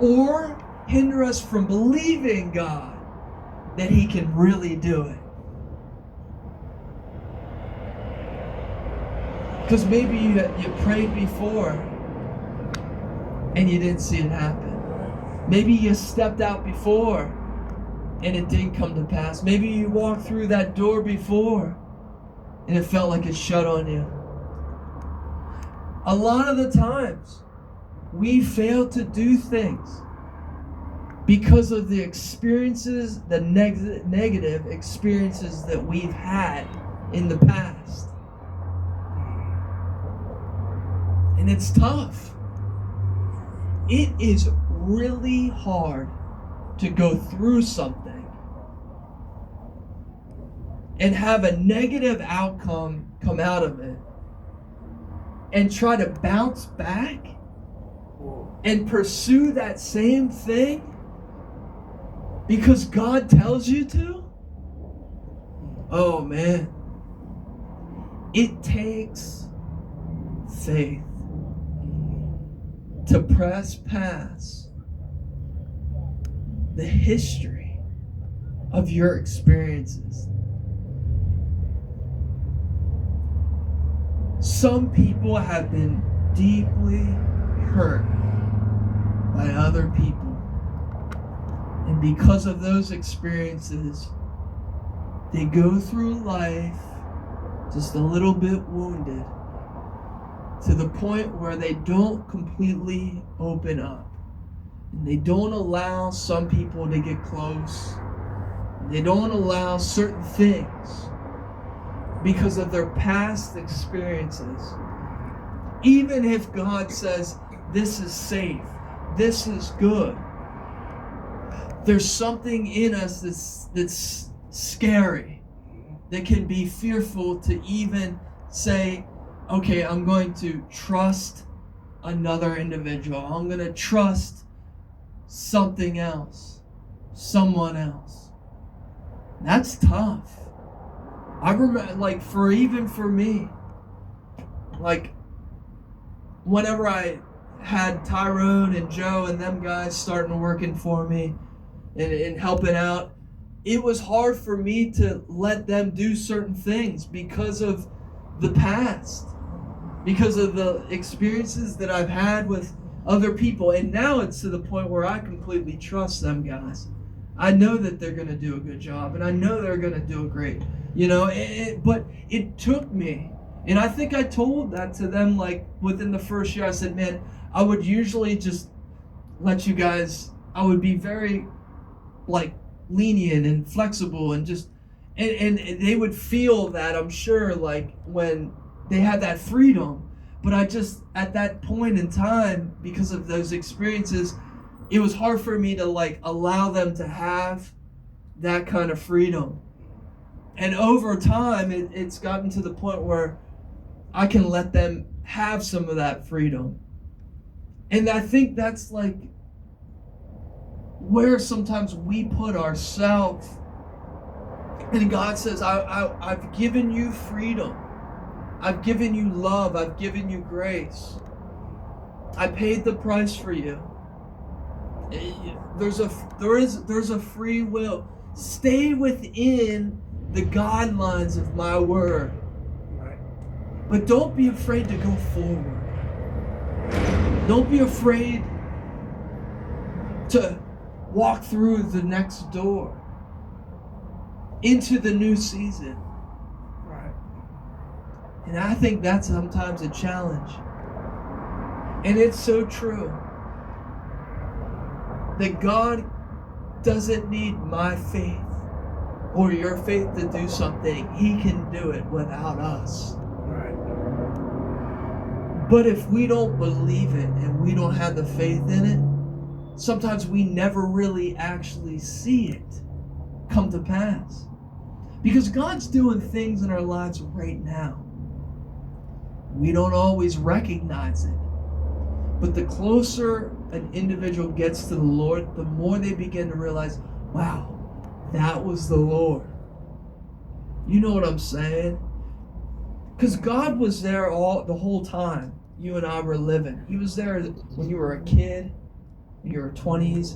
or hinder us from believing God that He can really do it. Because maybe you prayed before and you didn't see it happen. Maybe you stepped out before and it didn't come to pass. Maybe you walked through that door before and it felt like it shut on you. A lot of the times, we fail to do things because of the experiences, the negative experiences that we've had in the past. And it's tough. It is really hard to go through something and have a negative outcome come out of it and try to bounce back and pursue that same thing because God tells you to. Oh man, it takes faith to press past the history of your experiences. Some people have been deeply hurt by other people. And because of those experiences, they go through life just a little bit wounded to the point where they don't completely open up. And they don't allow some people to get close. They don't allow certain things because of their past experiences. Even if God says, this is safe, this is good, there's something in us that's scary, that can be fearful to even say, okay, I'm going to trust another individual. I'm going to trust something else, someone else. That's tough. I remember, like, for me, like, whenever I had Tyrone and Joe and them guys starting working for me and helping out, it was hard for me to let them do certain things because of the past, because of the experiences that I've had with other people. And now it's to the point where I completely trust them guys. I know that they're going to do a good job, and I know they're going to do a great, but it took me. And I think I told that to them, like, within the first year. I said, man, I would usually just let you guys, I would be very, like, lenient and flexible and just, and they would feel that, I'm sure, like, when they had that freedom. But I just, at that point in time, because of those experiences, it was hard for me to, like, allow them to have that kind of freedom. And over time, it's gotten to the point where I can let them have some of that freedom. And I think that's, like, where sometimes we put ourselves. And God says, I've given you freedom. I've given you love. I've given you grace. I paid the price for you. There's a free will. Stay within the guidelines of my word. But don't be afraid to go forward. Don't be afraid to walk through the next door into the new season. Right. And I think that's sometimes a challenge. And it's so true that God doesn't need my faith or your faith to do something. He can do it without us. Right. But if we don't believe it and we don't have the faith in it, sometimes we never really actually see it come to pass. Because God's doing things in our lives right now. We don't always recognize it. But the closer an individual gets to the Lord, the more they begin to realize, wow, that was the Lord. You know what I'm saying? Because God was there the whole time you and I were living. He was there when you were a kid. your 20s